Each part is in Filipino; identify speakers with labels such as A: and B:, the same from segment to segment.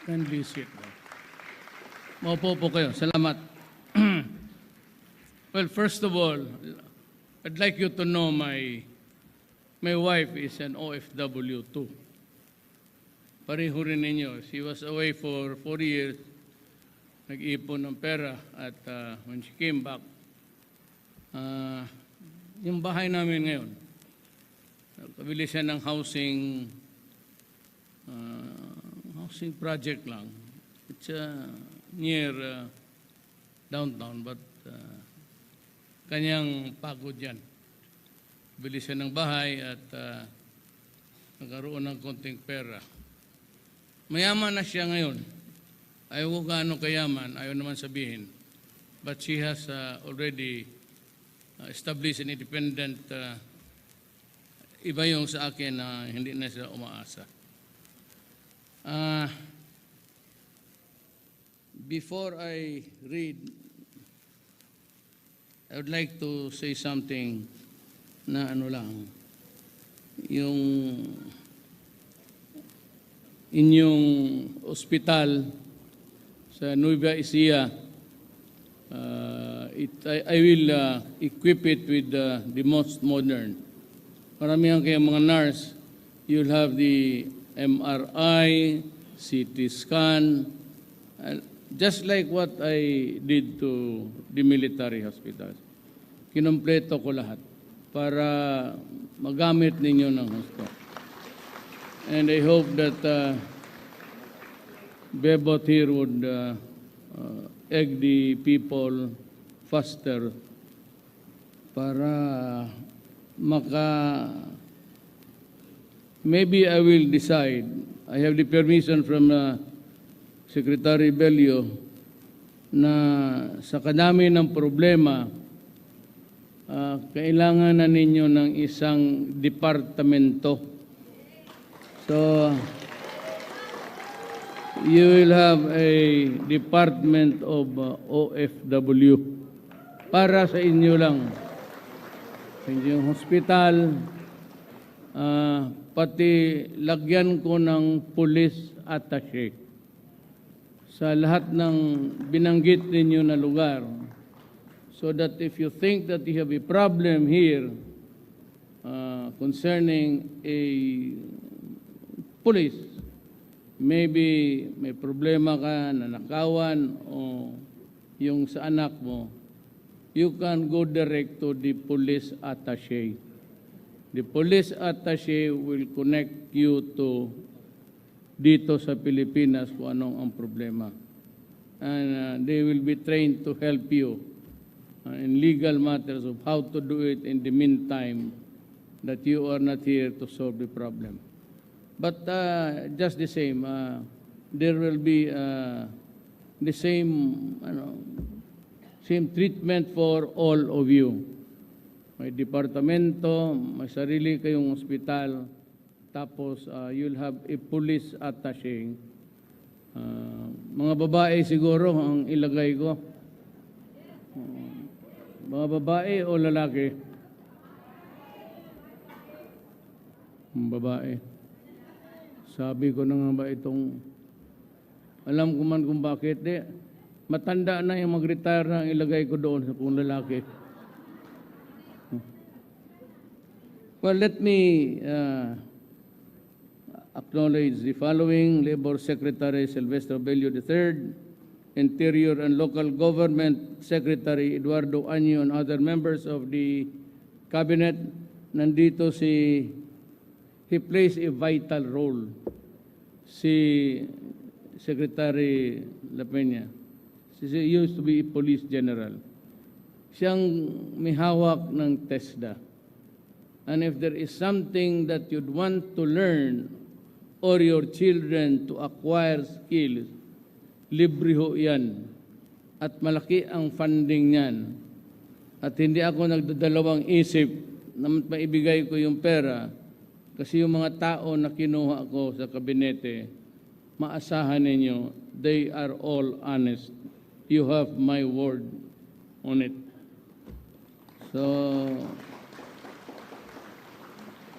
A: Kindly sit. Maupo po kayo. Salamat. Well, first of all, I'd like you to know my wife is an OFW too. Pareho rin ninyo. She was away for 4 years. Nag-ipon ng pera at when she came back, yung bahay namin ngayon, kabili siya ng housing project lang. It's near downtown, but kanyang pagod yan. Bili siya ng bahay at nagkaroon ng konting pera. Mayaman na siya ngayon. Ayaw ko gaano kayaman, ayaw naman sabihin. But she has already established an independent, iba yung sa akin na hindi na siya umaasa. Before I read, I would like to say something na ano lang, yung inyong ospital sa Nueva Ecija, I will equip it with the most modern. Maramihan kayong mga nurse, you'll have the MRI, CT scan, just like what I did to the military hospitals. Kinompleto ko lahat para magamit ninyo ng gusto. And I hope that Bebot here would egg the people faster para maybe I will decide. I have the permission from Secretary Bello na sa kadami ng problema, kailangan na ninyo ng isang departamento. So, you will have a department of OFW para sa inyo lang. Sa inyong hospital, pati lagyan ko ng police attaché sa lahat ng binanggit ninyo na lugar, so that if you think that you have a problem here concerning a police, maybe may problema ka, nanakawan, o yung sa anak mo, you can go direct to the police attaché. The police attaché will connect you to dito sa Pilipinas kung anong ang problema. And they will be trained to help you in legal matters of how to do it in the meantime that you are not here to solve the problem. But just the same, there will be the same, same treatment for all of you. May departamento, may sarili kayong ospital, tapos you'll have a police attaché. Mga babae siguro ang ilagay ko. Mga babae o lalaki? Babae. Sabi ko na nga ba itong, alam ko man kung bakit, matanda na yung mag-retire na ilagay ko doon sa kung lalaki. Well, let me acknowledge the following: Labor Secretary Silvestre Bello III, Interior and Local Government Secretary Eduardo Año, and other members of the Cabinet. Nandito he plays a vital role, si Secretary La Peña. She used to be a police general. Siyang may hawak ng TESDA. And if there is something that you'd want to learn or your children to acquire skills, libre ho yan. At malaki ang funding niyan. At hindi ako nagdadalawang isip na maibigay ko yung pera, kasi yung mga tao na kinuha ko sa kabinete, maasahan ninyo, they are all honest. You have my word on it. So,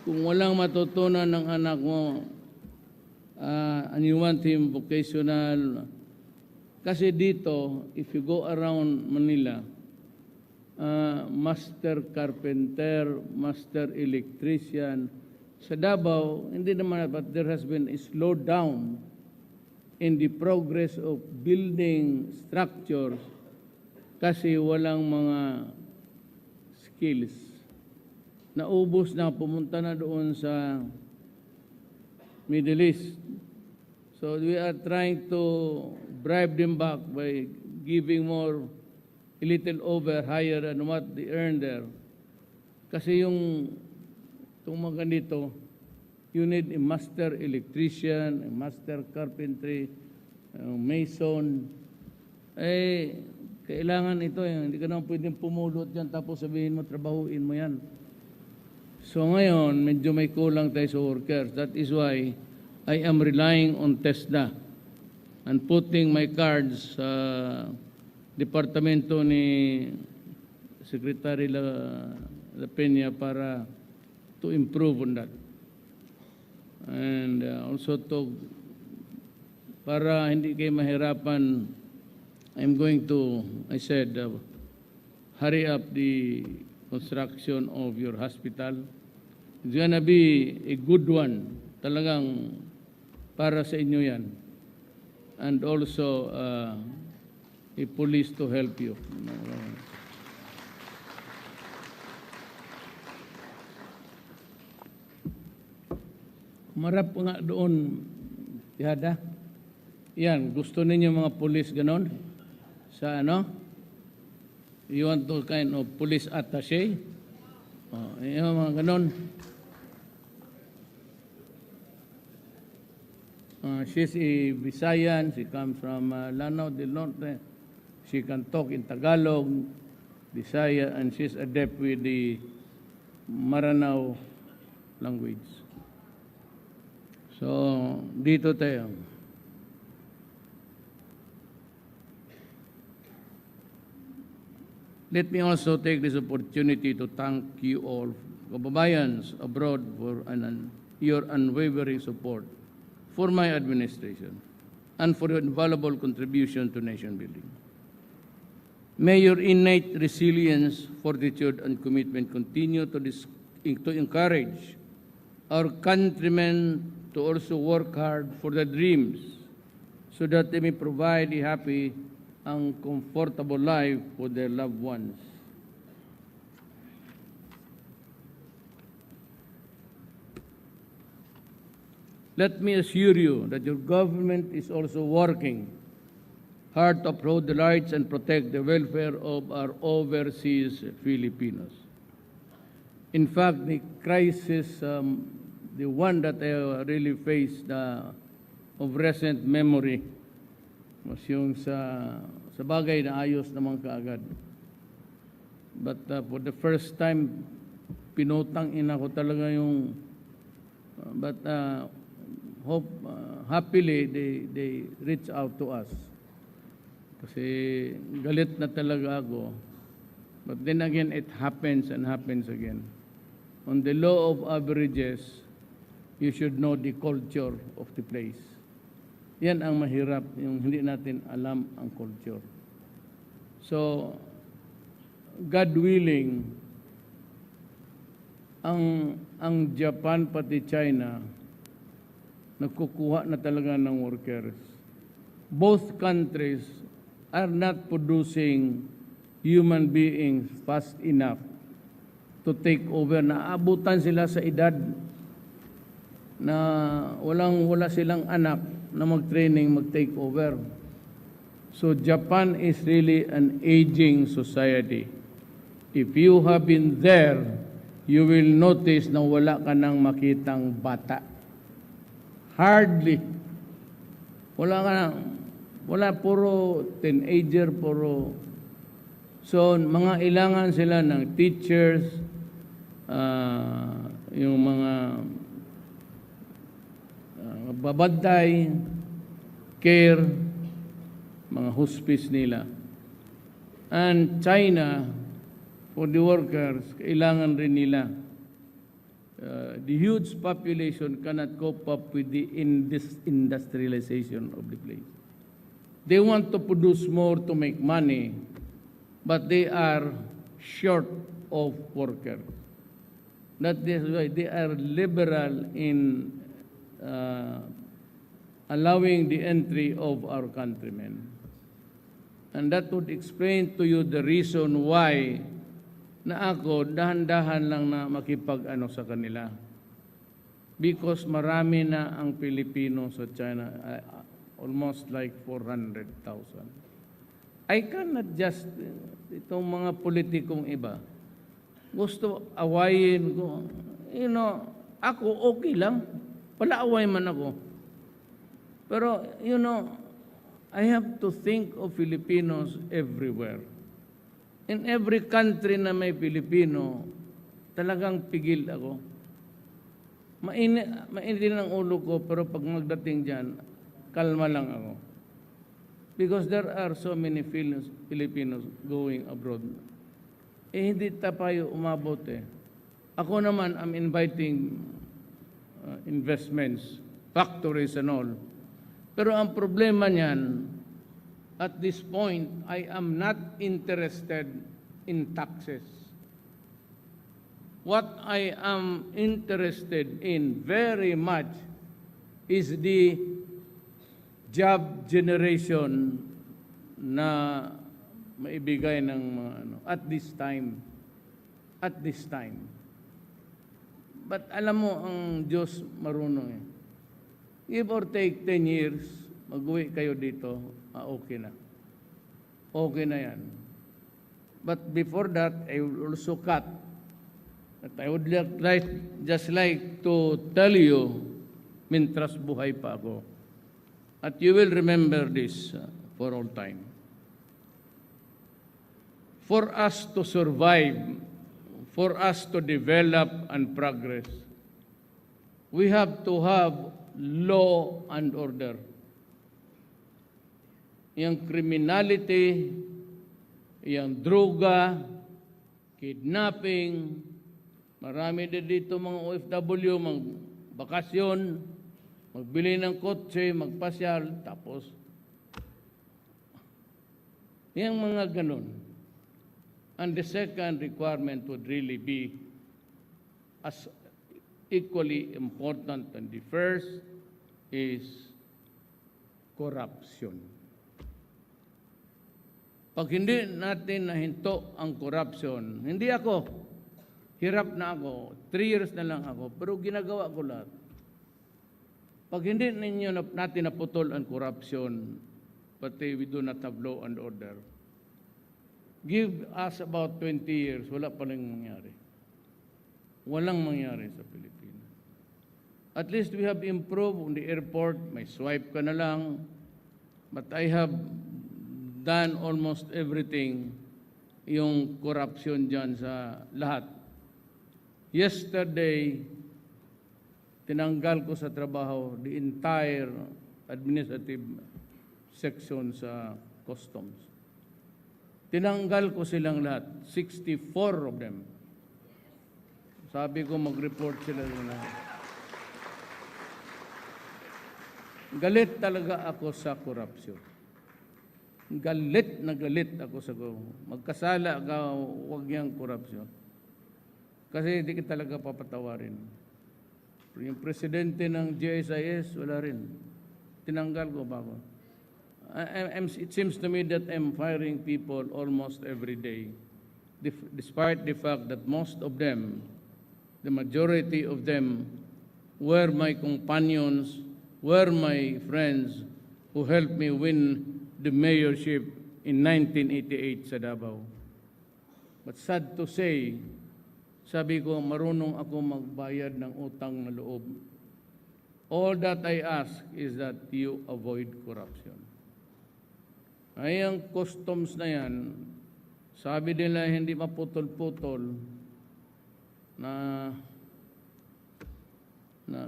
A: kung walang matutunan ng anak mo, and you want him vocational. Kasi dito, if you go around Manila, master carpenter, master electrician. Sa Davao, hindi naman, but there has been a slowdown in the progress of building structures kasi walang mga skills. Naubos na, pumunta na doon sa Middle East. So we are trying to bribe them back by giving more, a little over, higher than what they earn there. Kasi itong mga ganito, you need a master electrician, a master carpentry, mason. Kailangan ito. Hindi ka naman pwedeng pumulot yan tapos sabihin mo, trabahuin mo yan. So ngayon, medyo may kulang tayo sa workers. That is why I am relying on TESDA and putting my cards sa departamento ni Secretary La Peña para to improve on that. And also para hindi kayo mahirapan, I'm going to, I said, hurry up the construction of your hospital. It's gonna be a good one. Talagang para sa inyo yan. And also a police to help you. Marap nga doon, Yada. Yan, gusto ninyo mga police ganon? Sa ano? You want to kind of police attaché? Yung mga ganon. She's a Visayan. She comes from Lanao del Norte. She can talk in Tagalog, Bisaya, and she's adept with the Maranao language. So, dito tayo. Let me also take this opportunity to thank you all, kababayans abroad, for your unwavering support for my administration and for your invaluable contribution to nation building. May your innate resilience, fortitude, and commitment continue to encourage our countrymen to also work hard for their dreams so that they may provide a happy and comfortable life for their loved ones. Let me assure you that your government is also working hard to uphold the rights and protect the welfare of our overseas Filipinos. In fact, the crisis, the one that I really faced of recent memory was yung sa bagay na ayos naman kaagad. But for the first time, pinutang ina ko talaga yung, but happily, they reach out to us. Kasi galit na talaga ako. But then again, it happens and happens again. On the law of averages, you should know the culture of the place. Yan ang mahirap, yung hindi natin alam ang culture. So, God willing, ang Japan pati China, nagkukuha na talaga ng workers. Both countries are not producing human beings fast enough to take over. Naabutan sila sa edad na wala silang anak na mag-training, mag-take over. So Japan is really an aging society. If you have been there, you will notice na wala ka nang makitang bata. Hardly. Wala, puro teenager, puro. So, mga ilangan sila ng teachers, yung mga babantay, care, mga hospice nila. And China, for the workers, kailangan rin nila the huge population cannot cope up with the industrialization of the place. They want to produce more to make money, but they are short of workers. That is why they are liberal in allowing the entry of our countrymen. And that would explain to you the reason why na ako dahan-dahan lang na makipag-ano sa kanila. Because marami na ang Pilipino sa China, almost like 400,000. I cannot just, itong mga politikong iba, gusto awayin ko. You know, ako okay lang. Palaaway man ako. Pero, you know, I have to think of Filipinos everywhere. In every country na may Pilipino, talagang pigil ako. Mainit ang ulo ko, pero pag magdating dyan, kalma lang ako. Because there are so many Filipinos going abroad. Hindi tayo umabot eh. Ako naman, I'm inviting investments, factories and all. Pero ang problema niyan, at this point, I am not interested in taxes. What I am interested in very much is the job generation na maibigay ng mga ano, at this time. But alam mo, ang Diyos marunong eh. Give or take 10 years, mag-uwi kayo dito, okay na. Okay na yan. But before that, I will also cut. That I would just like to tell you, mintras buhay pa ako. At you will remember this for all time. For us to survive, for us to develop and progress, we have to have law and order. Yung criminality, yung droga, kidnapping, marami din dito mga OFW, magbakasyon, magbili ng kotse, magpasyal, tapos yung mga ganun. And the second requirement would really be as equally important than the first is corruption. Pag hindi natin nahinto ang corruption, hindi ako, hirap na ako, 3 years na lang ako, pero ginagawa ko lahat. Pag hindi natin naputol ang corruption, pati we do not have law and order, give us about 20 years, wala pa rin mangyari. Walang mangyari sa Pilipinas. At least we have improved on the airport, may swipe ka na lang, but I have done almost everything yung corruption dyan sa lahat. Yesterday, tinanggal ko sa trabaho the entire administrative section sa customs. Tinanggal ko silang lahat, 64 of them. Sabi ko mag-report sila na. Galit talaga ako sa corruption. Galit na galit ako sa magkasala ka, huwag niyang korupsyon. Kasi hindi kita talaga papatawarin. Yung presidente ng GSIS, wala rin. Tinanggal ko ba ako? It seems to me that I'm firing people almost every day, despite the fact that most of them, the majority of them, were my companions, were my friends who helped me win the mayorship in 1988 sa Davao. But sad to say, sabi ko, marunong ako magbayad ng utang na loob. All that I ask is that you avoid corruption. Ay, ang customs na yan, sabi nila hindi maputol-putol na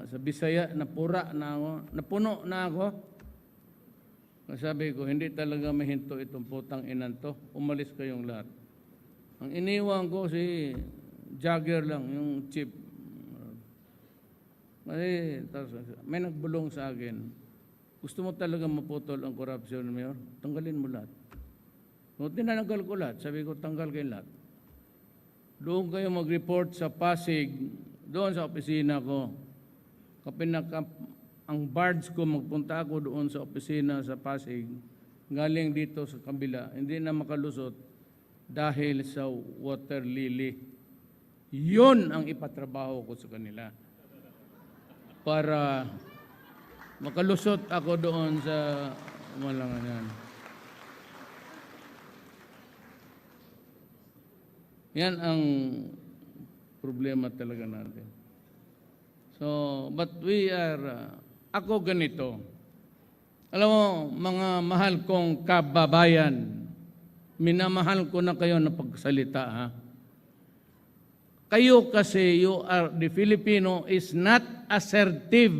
A: sa Bisaya, napura na ako, napuno na ako. Sabi ko, hindi talaga mahinto itong putang inan to. Umalis kayong lahat. Ang iniwan ko si Jagger lang, yung chief. May nagbulong sa akin, gusto mo talaga maputol ang korupsyon, Mayor? Tanggalin mo lahat. Kung tinananggal ko lahat, sabi ko, tanggal kayo lahat. Doon kayo mag-report sa Pasig, doon sa opisina ko. Ang barge ko, magpunta ako doon sa opisina sa Pasig, galing dito sa kabila, hindi na makalusot dahil sa water lily. Yun ang ipatrabaho ko sa kanila. Para makalusot ako doon sa Malanganan. Yan ang problema talaga natin. So, but we are, ako ganito. Alam mo, mga mahal kong kababayan, minamahal ko na kayo na pagsalita, ha? Kayo kasi, the Filipino is not assertive.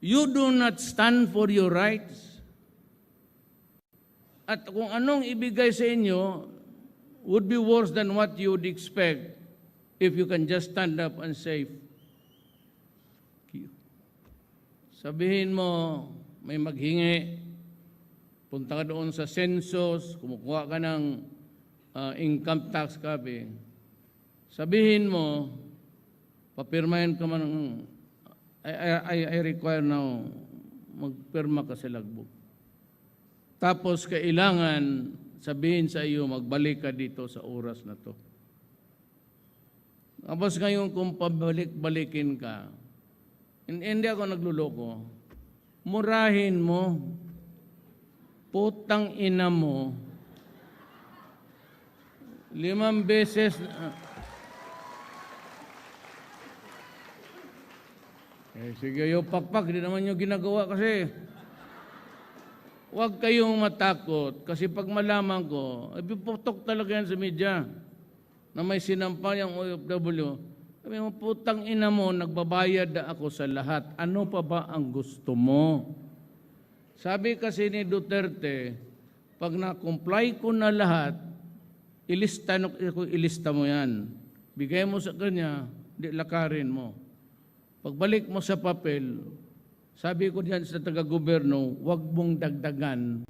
A: You do not stand for your rights. At kung anong ibigay sa inyo, would be worse than what you would expect if you can just stand up and say, sabihin mo, may maghingi, punta ka doon sa census, kumukuha ka ng income tax copy, sabihin mo, papirmahin ka man, I require now, magpirma ka sa logbook. Tapos kailangan sabihin sa iyo, magbalik ka dito sa oras na to. Tapos ngayon kung pabalik-balikin ka, hindi ako nagluloko, murahin mo, putang ina mo, 5 beses, sige, yung pakpak, di naman yung ginagawa kasi. Huwag kayong matakot kasi pag malaman ko, ipiputok talaga yan sa media na may sinampa yung OFW. Sabi mo, putang ina mo, nagbabayad na ako sa lahat. Ano pa ba ang gusto mo? Sabi kasi ni Duterte, pag na-comply ko na lahat, ilista mo yan. Bigay mo sa kanya, di lakarin mo. Pagbalik mo sa papel, sabi ko diyan sa taga-gobyerno, huwag mong dagdagan,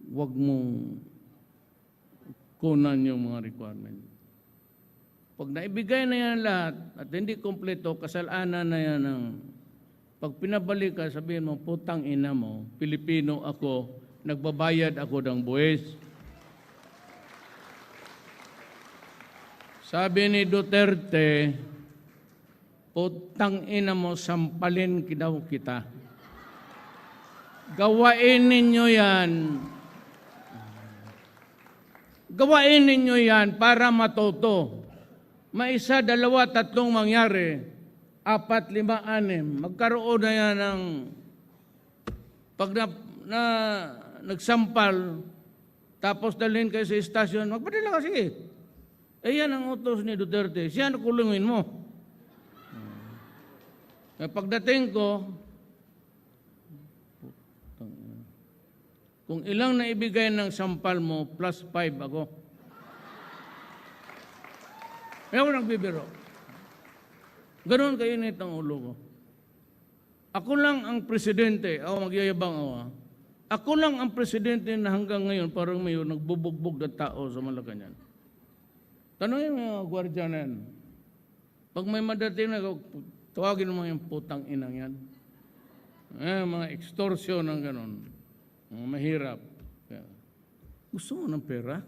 A: huwag mong kunan yung mga requirement. Pag naibigay na yan lahat at hindi kompleto, kasalanan na yan ng pag pinabalik ka, sabihin mo, putang ina mo, Pilipino ako, nagbabayad ako ng buwis. Sabi ni Duterte, putang ina mo, sampalin daw kita. Gawain ninyo yan. Gawain ninyo yan para matuto. May 1, 2, 3 mangyari. 4, 5, 6. Magkaroon na yan ng pag nagsampal, tapos dalhin kayo sa istasyon, magpadala ka, sige. Yan ang utos ni Duterte. Siya nakulungin mo. Pagdating ko, kung ilang naibigay ng sampal mo, plus 5 ako. Kaya ako nagbibiro. Ganon kainit ang ulo ko. Ako lang ang presidente, ako magyayabang ako. Ako lang ang presidente na hanggang ngayon parang may nagbubugbog na tao sa Malacanang. Tanungin mo yung gwardiya na yan. Pag may madating na, tawagin mo yung putang inang yan. Mga extortion ng ganon. Mga mahirap. Gusto mo ng pera?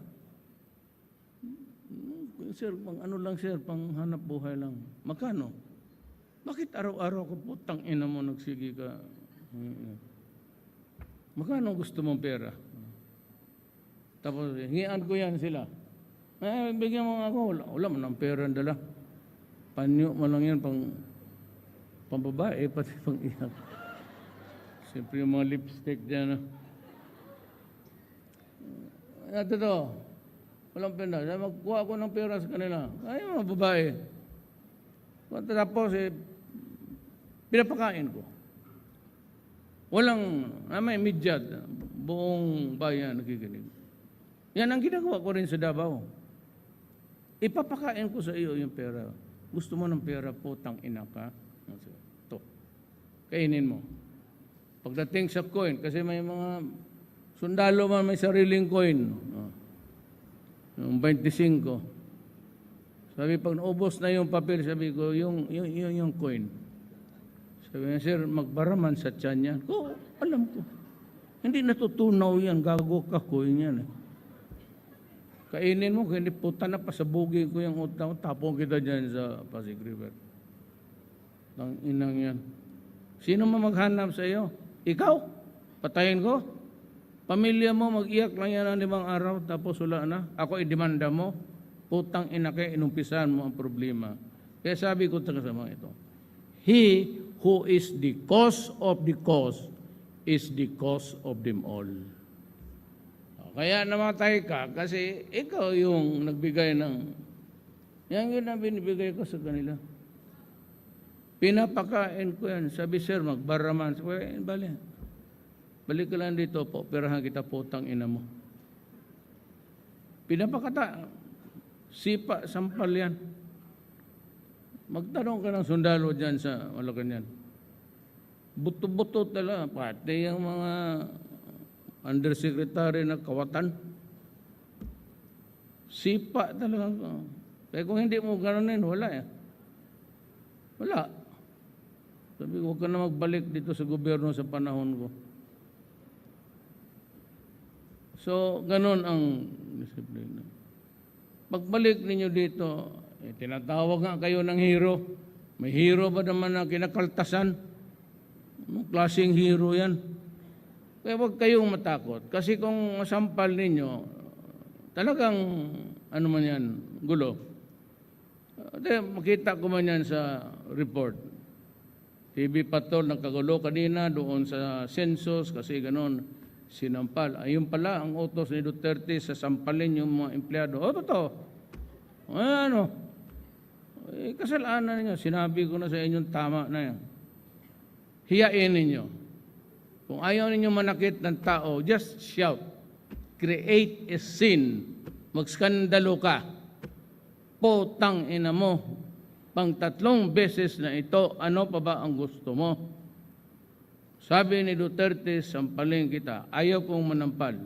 A: Sir, pang ano lang sir, pang hanap buhay lang. Magkano? Bakit araw-araw ko putang ina mo nagsigi ka? Magkano gusto mong pera? Tapos, hingian ko yan sila. Bigyan mo ako, wala mo ng pera ang dala. Panyo mo lang yan, pang babae, pati pang iyak. Siyempre yung mga lipstick dyan. Ito to, walang pera. Magkuha ako ng pera sa kanila. Ay, mga babae. Tapos, pinapakain ko. Walang, may midyat, buong bayan nakikinig. Yan ang ginagawa ko rin sa Davao. Ipapakain ko sa iyo yung pera. Gusto mo ng pera, putang ina ka? Ito, kainin mo. Pagdating sa coin, kasi may mga sundalo man may sariling coin. Yung 25. Sabi, pag naubos na yung papel, sabi ko, yung coin. Sabi niya, sir, magbaraman sa tiyan yan. Alam ko. Hindi natutunaw yan, gago ka coin yan. Kainin mo, hindi puta na pasabugin ko yung utang, tapong kita dyan sa Pasig River. Ang inang yan. Sino maghanap sa iyo? Ikaw? Patayin ko? Pamilya mo, mag-iyak lang yan ng 5 araw, tapos wala na. Ako idemanda mo, putang ina kayo, inumpisahan mo ang problema. Kaya sabi ko sa mga ito, he who is the cause of the cause is the cause of them all. Kaya namatay ka kasi ikaw yung nagbigay ng, yan yun ang binibigay ko sa kanila. Pinapakain ko yan. Sabi, sir, magbaraman. Sabi, balik ka lang dito po, perahan kita putang ina mo. Pinapakata, sipa, sampal yan. Magtanong ka ng sundalo dyan sa Malacanang. Buto-buto talaga, pati yung mga undersecretary na kawatan. Sipa talaga. Kaya kung hindi mo ganonin, wala eh. Wala. Sabi ko, huwag ka na magbalik dito sa gobyerno sa panahon ko. So, ganon ang disiplina. Pagbalik ninyo dito, tinatawag nga kayo ng hero. May hero ba naman na kinakaltasan? Anong klaseng hero yan? Kaya huwag kayong matakot. Kasi kung masampal ninyo, talagang, ano man yan, gulo. Makita ko man yan sa report. TV Patrol nagkagulo kanina doon sa census kasi ganon sinampal. Ayun pala ang utos ni Duterte sa sampalin yung mga empleyado. Totoo. Ano? Kasalanan ninyo. Sinabi ko na sa inyong tama na yan. Hiyain ninyo. Kung ayaw ninyo manakit ng tao, just shout. Create a scene. Magskandalo ka. Putang ina mo. Pang 3 beses na ito, ano pa ba ang gusto mo? Sabi ni Duterte, sampalin kita. Ayaw kong manampal.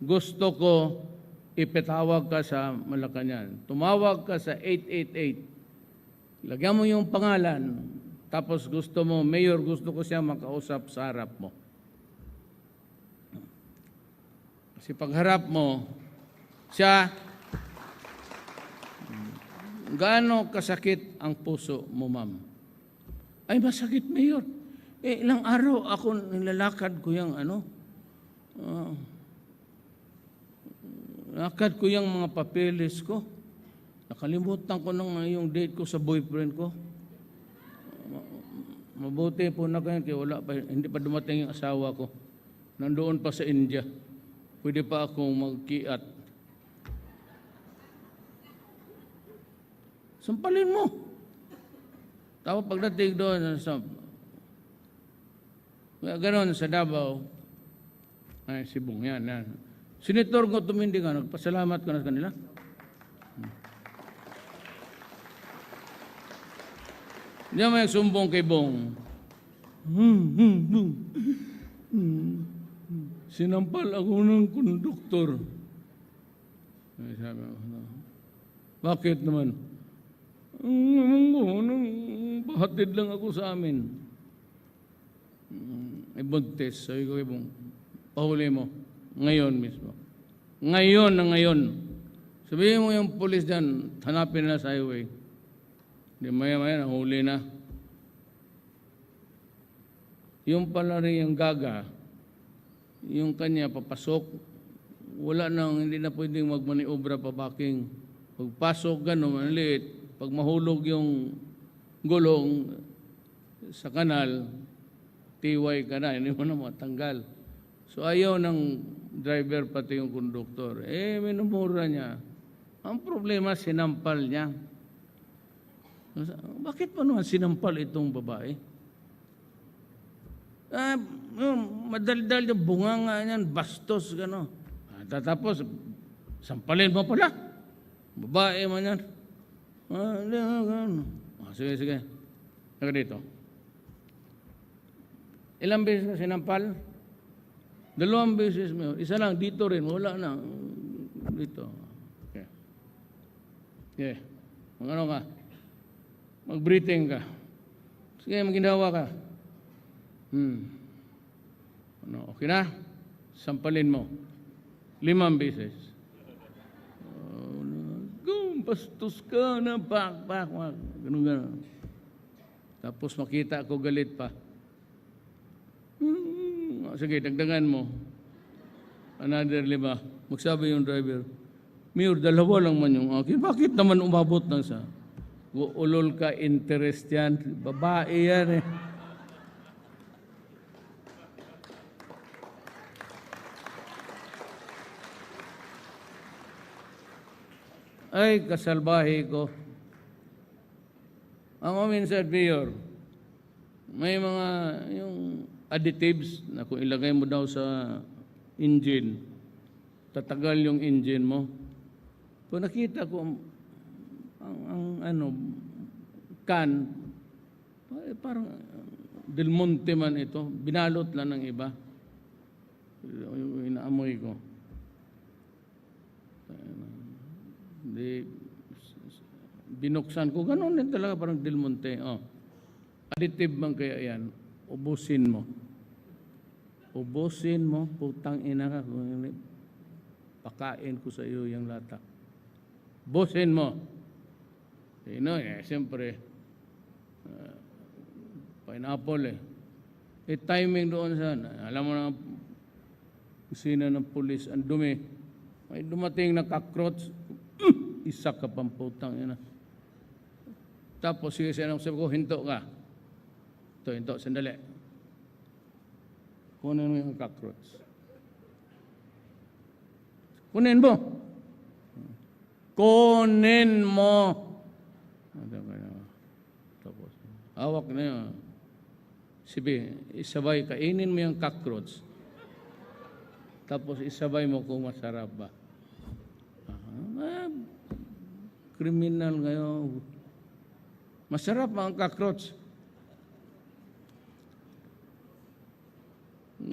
A: Gusto ko ipatawag ka sa Malacanang. Tumawag ka sa 888. Lagyan mo yung pangalan. Tapos gusto mo, Mayor, gusto ko siya makausap sa harap mo. Kasi pagharap mo, siya, gaano kasakit ang puso mo, ma'am? Ay, masakit, Mayor. Ilang araw ako nilalakad ko yung lakad ko yung mga papeles ko. Nakalimutan ko nang yung date ko sa boyfriend ko. Mabuti po na kayo, kaya wala pa, hindi pa dumating yung asawa ko. Nandoon pa sa India. Pwede pa akong magkiat. Sampalin mo. Tapos pagdating doon, gano'n sa Davao, ay sibong yan. Senator ko tumindi ka, nagpasalamat ka na sa kanila. Hindi may sumbong kay Bong. Sinampal ako ng konduktor. Ay, sabi ako, bakit naman? Pahatid lang ako sa amin. Ay buntis. Sabi ko kay Bong, pahuli mo. Ngayon mismo. Ngayon na ngayon. Sabihin mo yung pulis dyan, hanapin na sa highway. Di maya-maya, nahuli na. Yung pala rin yung gaga, yung kanya papasok, wala nang, hindi na pwedeng magmaniobra pa baking. Pagpasok, gano'n, manliit. Pag mahulog yung gulong sa kanal, tiway ka na, hindi mo na matanggal. So ayaw ng driver pati yung konduktor. Minumura niya. Ang problema, sinampal niya. Bakit pa naman sinampal itong babae? Madaldal yung bunganga niyan, bastos, gano'n. Tapos, sampalin mo pala. Babae man yan. Sige. Saka dito. Ilang beses ka sinampal? 2 beses, Mayor. Isa lang, dito rin. Wala na. Dito. Okay. Okay. Ano ka? Mag-breathing ka. Sige, maginawa ka. Ano, okay na? Sampalin mo. 5 beses. Bastos ka na, pak. Ganun. Tapos makita ko galit pa. Sige, dagdagan mo. Another 5. Magsabi yung driver, Mayor, 2 lang man yung akin. Bakit naman umabot ng sa? Ulol ka, interest yan. Babae yan eh. Ay, kasalbahe ko. Ang minsan, Mayor, may mga yung additives na kung ilagay mo daw sa engine, tatagal yung engine mo. Kung nakita ko ang can, parang Del Monte man ito, binalot lang ng iba. Yung inaamoy ko. Binuksan ko, gano'n din talaga, parang Del Monte. Additive man kaya yan, ubusin mo. Ubusin mo, putang ina ka. Pakain ko sa iyo yung lata. Ubusin mo. Siyempre, pineapple timing doon sa, alam mo na, kusina ng pulis, ang dumi. May dumating na cockroach, isa ka pang putang ina. Tapos, sige, sabi ko, hinto ka. Hinto, sandali. Kunin mo yung cockroach. Kunin mo. Kunin mo. Tapos, hawak na yun. Sabi, isabay, kainin mo yung cockroach. Tapos, isabay mo kung masarap ba. Kriminal ngayon. Masarap ang cockroach.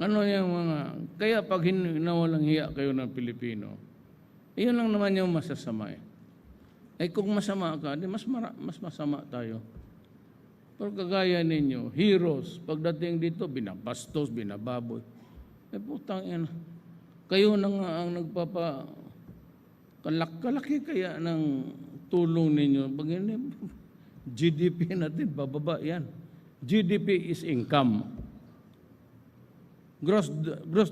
A: Ano yung mga, kaya pag nawalang hiya kayo ng Pilipino, iyon lang naman yung masasama eh. Kung masama ka, di mas masama tayo. Pero kagaya ninyo, heroes, pagdating dito, binabastos, binababoy. Putang ina. Kayo na nga ang kalaki kaya ng tulong ninyo. Pag GDP natin, bababa yan. GDP is income. Gross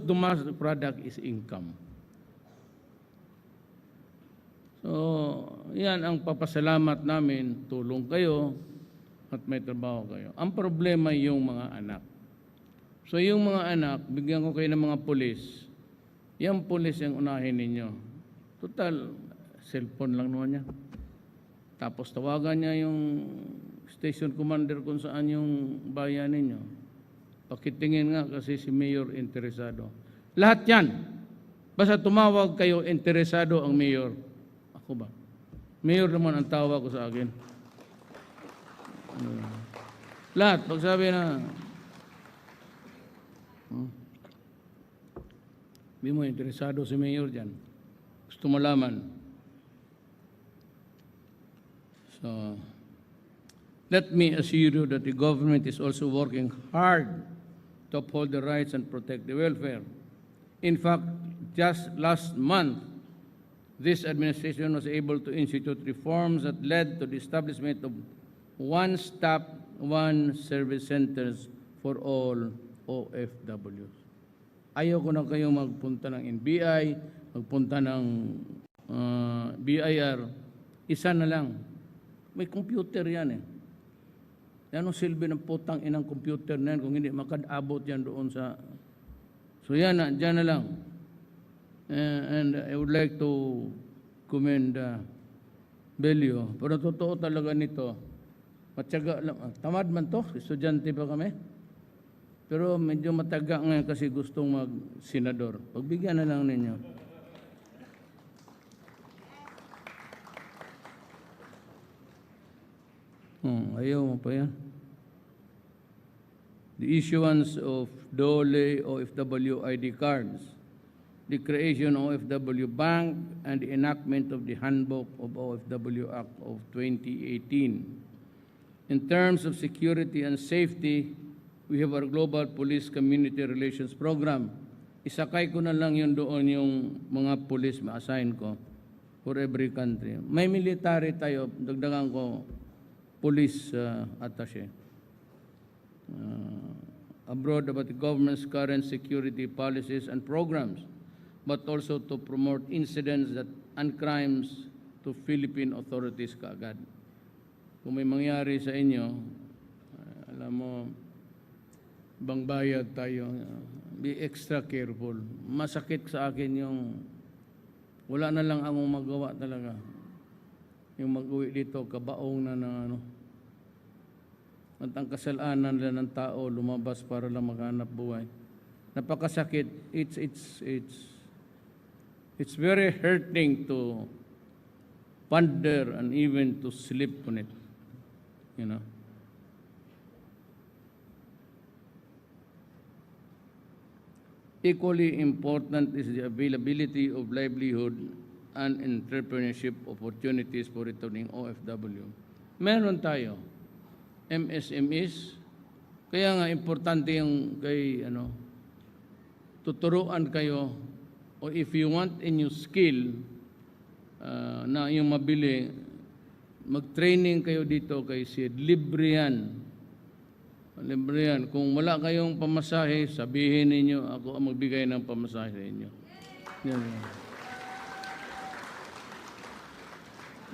A: domestic product is income. So, yan ang papasalamat namin. Tulong kayo at may trabaho kayo. Ang problema yung mga anak. So, yung mga anak, bigyan ko kayo ng mga pulis. Yung pulis yung unahin ninyo. Total, cellphone lang naman niya. Tapos tawagan niya yung station commander kung saan yung bayan ninyo. Pakitingin nga kasi si Mayor interesado. Lahat yan. Basta tumawag kayo, interesado ang Mayor. Ako ba? Mayor naman ang tawag ko sa akin. Lahat. Pag sabi na, hindi mo interesado si Mayor dyan. Gusto mo laman. So, let me assure you that the government is also working hard to uphold the rights and protect the welfare. In fact, just last month, this administration was able to institute reforms that led to the establishment of one-stop, one-service centers for all OFWs. Ayaw ko na kayong magpunta ng NBI, magpunta ng BIR. Isa na lang. May computer yan eh. Yan ang silbi ng putang inang computer na yan kung hindi makadabot yan doon sa... So yan na, dyan na lang. And I would like to commend Belio. Pero totoo talaga nito. Matyaga lang. Tamad man to, estudyante pa kami. Pero medyo mataga ngayon kasi gustong mag-senador. Pagbigyan na lang ninyo. Ayaw mo pa yan. the issuance of DOLE OFW ID cards, the creation of OFW Bank, and the enactment of the Handbook of OFW Act of 2018. In terms of security and safety, we have our Global Police Community Relations Program. Isakay ko na lang yun doon yung mga police ma-assign ko for every country. May military tayo, dagdagan ko, police attaché. Abroad about the government's current security policies and programs, but also to promote incidents and crimes to Philippine authorities kaagad. Kung may mangyari sa inyo, alam mo, bang bayad tayo, be extra careful. Masakit sa akin yung wala na lang akong magawa talaga. Yung mag-uwi dito, kabaong na ng ano. At ang kasalanan nila ng tao, lumabas para lang maghanap buhay. Napakasakit. It's very hurting to ponder and even to sleep on it. You know. Equally important is the availability of livelihood and entrepreneurship opportunities for returning OFW. Meron tayo, MSMEs, kaya nga importante yung kay, tuturuan kayo, o if you want a new skill na yung mabili, mag-training kayo dito kay Sid. Libre yan. Libre yan. Kung wala kayong pamasahe, sabihin ninyo, ako ang magbigay ng pamasahe sa inyo. Yan.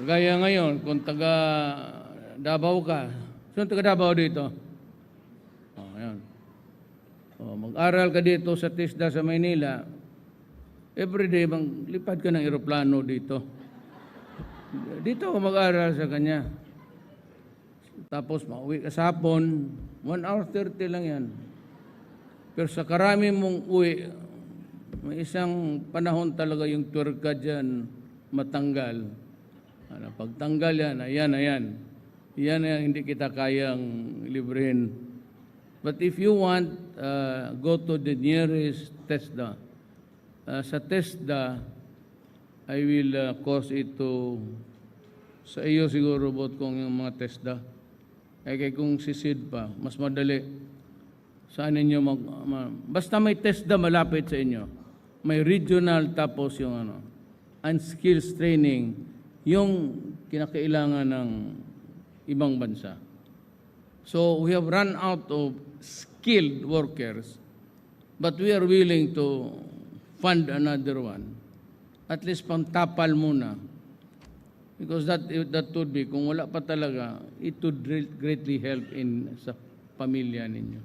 A: Gaya ngayon, kung taga Davao ka, saan taga Davao dito? Yan. Mag-aral ka dito sa TISDA sa Maynila, everyday, lipad ka ng eroplano dito. Dito ako mag-aral sa kanya. Tapos mauwi ka sa hapon, 1 hour 30 lang yan. Pero sa karami mong uwi, may isang panahon talaga yung tour ka dyan matanggal. Pagtanggal yan, ayan. Yan hindi kita kayang librehin. But if you want, go to the nearest TESDA. Sa TESDA, I will cause it to, sa iyo siguro bot kong yung mga TESDA. Kaya kung sisid pa, mas madali. Saan ninyo basta may TESDA malapit sa inyo. May regional tapos yung and skills training, yung kinakailangan ng ibang bansa. So we have run out of skilled workers, but we are willing to fund another one. At least pantapal muna. Because that would be, kung wala pa talaga, it would greatly help sa pamilya ninyo.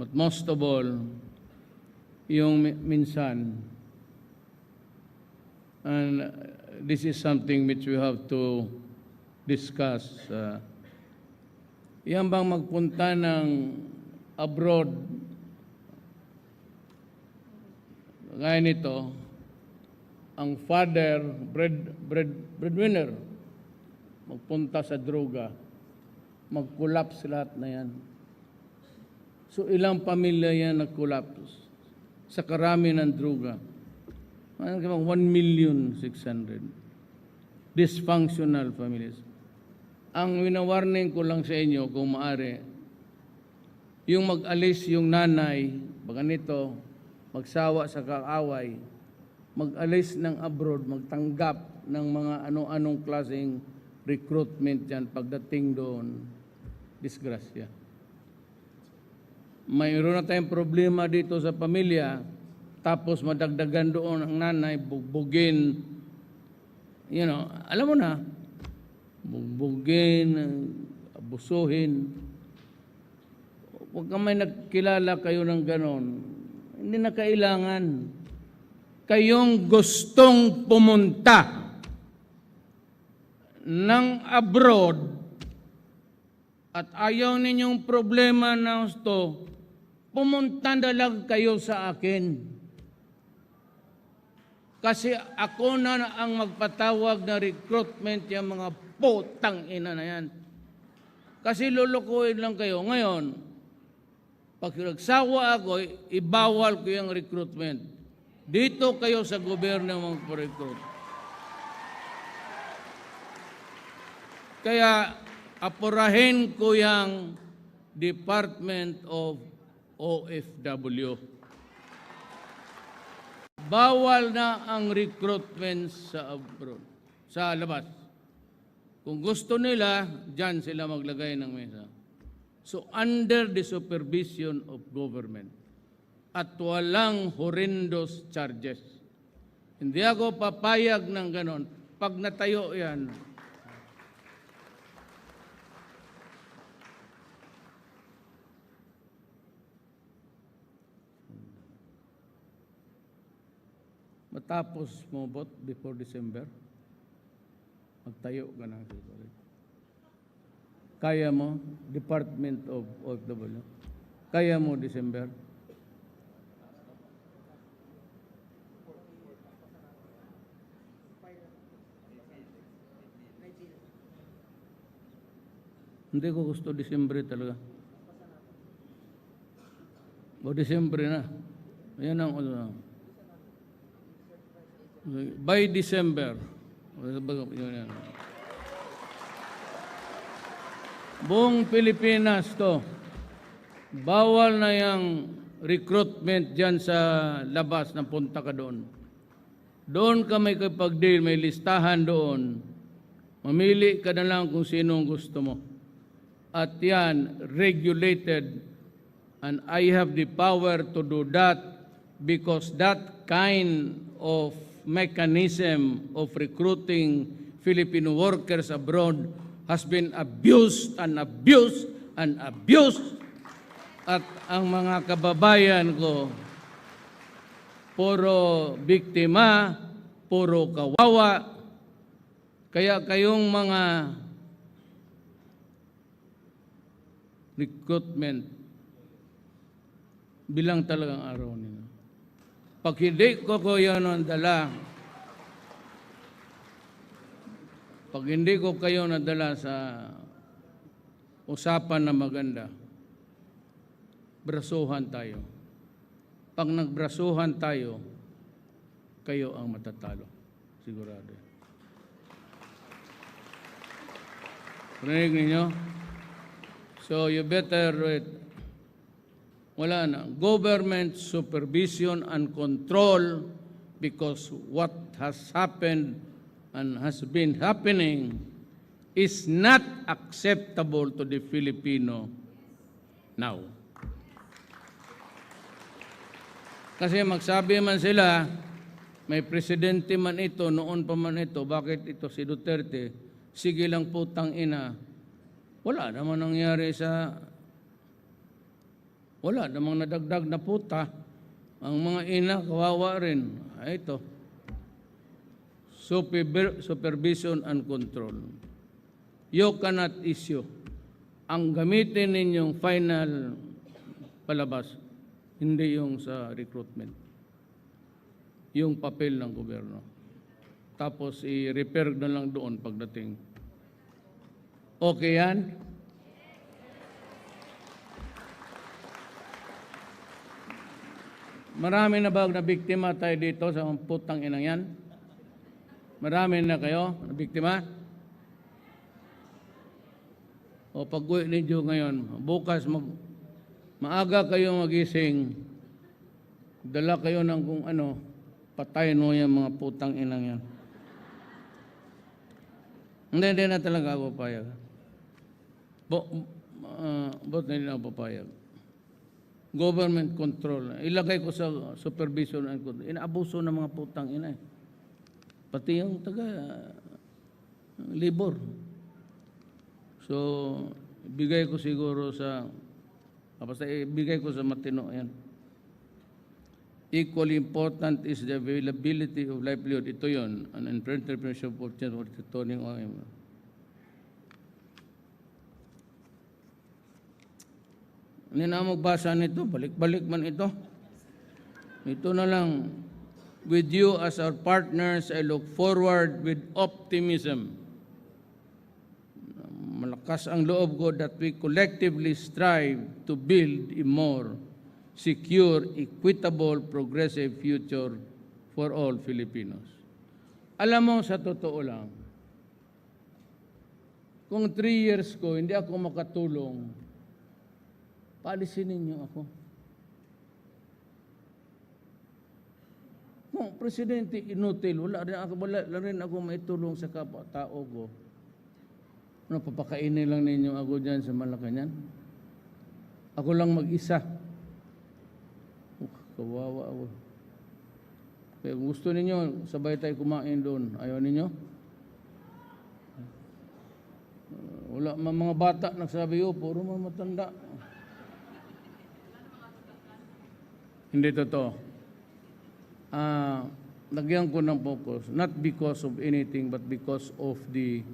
A: But most of all, yung minsan, and this is something which we have to discuss. Yan bang magpunta ng abroad, gaya nito, ang father, breadwinner, magpunta sa droga, mag-collapse lahat na yan. So ilang pamilya yan nag-collapse sa karami ng droga. 1,600,000 dysfunctional families. Ang winawarning ko lang sa inyo, kung maaari, yung mag-alis yung nanay, baga nito, magsawa sa kaaway, mag-alis ng abroad, magtanggap ng mga ano-anong klaseng recruitment yan pagdating doon, disgrasya. Mayroon na tayong problema dito sa pamilya, tapos madagdagan doon ang nanay, bugbugin, alam mo na, bugbugin, abusuhin. Huwag ka may nagkilala kayo ng ganon, hindi na kailangan. Kayong gustong pumunta ng abroad at ayaw ninyong problema na gusto, pumunta na lang kayo sa akin. Kasi ako na ang magpatawag na recruitment yung mga putang ina na yan. Kasi lulukuhin lang kayo. Ngayon, Pag nagsawa ako, ibawal ko yung recruitment. Dito kayo sa gobyerno mag-recruit. Kaya apurahin ko yung Department of OFW. Bawal na ang recruitment sa abroad, sa labas. Kung gusto nila, dyan sila maglagay ng mesa. So, under the supervision of government. At walang horrendous charges. Hindi ako papayag ng ganon. Pag natayo yan, matapos mo vote before December, magtayo ka na. Kaya mo, Department of OFW. Kaya mo, December. Hindi ko gusto December talaga. O December na. Ayan ang by December. Buong Pilipinas to. Bawal na yung recruitment dyan sa labas na punta ka doon. Doon ka may kapag-deal, may listahan doon. Mamili ka na lang kung sinong gusto mo. At yan, regulated. And I have the power to do that because that kind of mechanism of recruiting Filipino workers abroad has been abused and abused and abused. At ang mga kababayan ko, puro biktima, puro kawawa. Kaya kayong mga recruitment, bilang talagang araw nila. Pag hindi ko yun ang dala, pag hindi ko kayo nadala sa usapan na maganda, brasuhan tayo. Pag nagbrasuhan tayo, kayo ang matatalo. Sigurado. Rinig ninyo? So you better wala na. Government supervision and control because what has happened and has been happening is not acceptable to the Filipino now. Kasi magsabi man sila, may presidente man ito, noon pa man ito, bakit ito si Duterte, sige lang putang ina. Wala namang nangyari wala namang nadagdag na puta. Ang mga ina, kawawa rin. Ito. Supervision and control. You cannot issue. Ang gamitin ninyong final palabas, hindi yung sa recruitment. Yung papel ng gobyerno. Tapos i-repair na lang doon pagdating. Okay yan? Marami na ba na biktima tayo dito sa putang inang yan? Marami na kayo na biktima? O pag-uwi ninyo ngayon, bukas maaga kayo magising, dala kayo ng kung ano, patayin mo yung mga putang inang yan. Hindi na talaga ako papayag. Ba't na hindi na ako papayag? Government control. Ilagay ko sa supervision and control. Inaabuso ng mga putang ina. Pati yung labor. So, ibigay ko siguro basta ibigay ko sa matino yan. Equally important is the availability of livelihood. Ito yun. An entrepreneurship opportunity for turning on. Hindi na magbasa nito, balik-balik man ito. Ito na lang. With you as our partners, I look forward with optimism. Malakas lakas ang loob ko that we collectively strive to build a more secure, equitable, progressive future for all Filipinos. Alam mo, sa totoo lang, kung 3 years ko hindi ako makatulong, paalisin ninyo ako. Kung presidente inutil, wala rin ako maitulong sa kapwa-tao ko. Ano, papakainin lang ninyo ako dyan sa Malacanang? Ako lang mag-isa. Kawawa ako. Kaya kung gusto ninyo, sabay tayo kumain doon. Ayaw ninyo? Wala, mga bata nagsabi, puro mga matanda. Hindi totoo. Lagyan ko ng focus, not because of anything, but because of the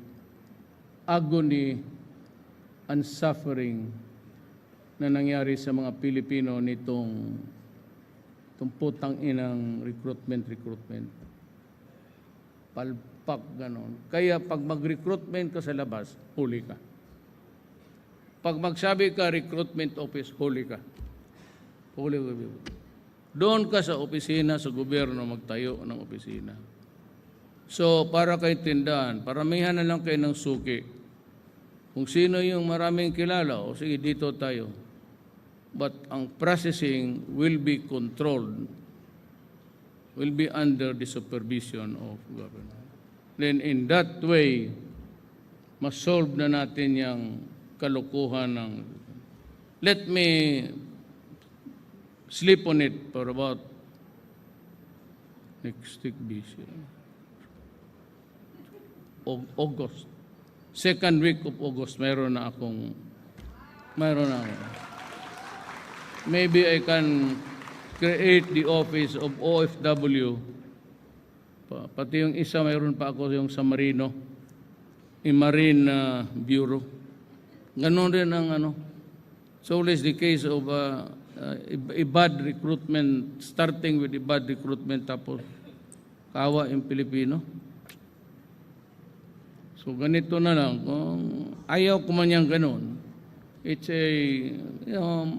A: agony and suffering na nangyari sa mga Pilipino nitong putang inang recruitment. Palpak, ganon. Kaya pag mag-recruitment ka sa labas, huli ka. Pag magsabi ka, recruitment office, huli ka. Huli ka. Doon ka sa opisina, sa gobyerno, magtayo ng opisina. So, para kay tindahan, paramihan na lang kayo ng suki. Kung sino yung maraming kilala, o sige, dito tayo. But ang processing will be controlled, will be under the supervision of government. Then in that way, masolve na natin yung kalukuhan ng... Let me sleep on it for about next week, August. Second week of August, mayroon na ako. Maybe I can create the office of OFW. Pati yung isa, mayroon pa ako yung sa Marino, yung Marine Bureau. Ganon rin ang It's always the case of a bad recruitment, starting with a bad recruitment, tapos kawa yung Pilipino. So ganito na lang, kung ayaw ko man yung ganon, it's a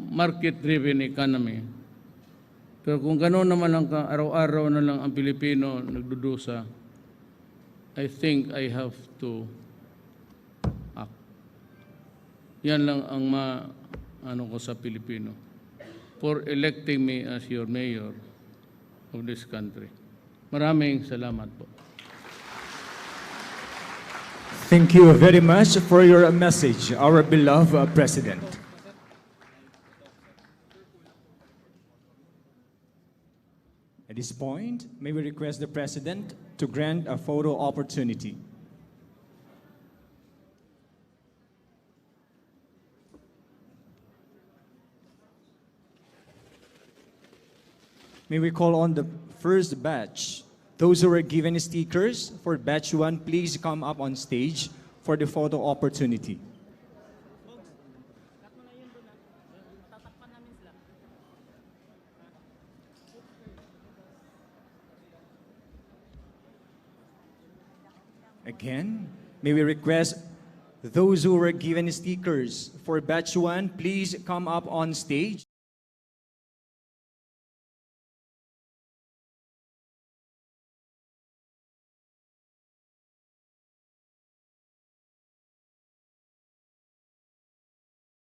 A: market-driven economy. Pero kung gano'n naman lang ka, araw-araw na lang ang Pilipino nagdudusa, I think I have to act. Yan lang ang ko sa Pilipino for electing me as your mayor of this country. Maraming salamat po.
B: Thank you very much for your message, our beloved President. At this point, may we request the President to grant a photo opportunity. May we call on the first batch. Those who were given stickers for batch 1, please come up on stage for the photo opportunity. Again, may we request those who were given stickers for batch 1, please come up on stage.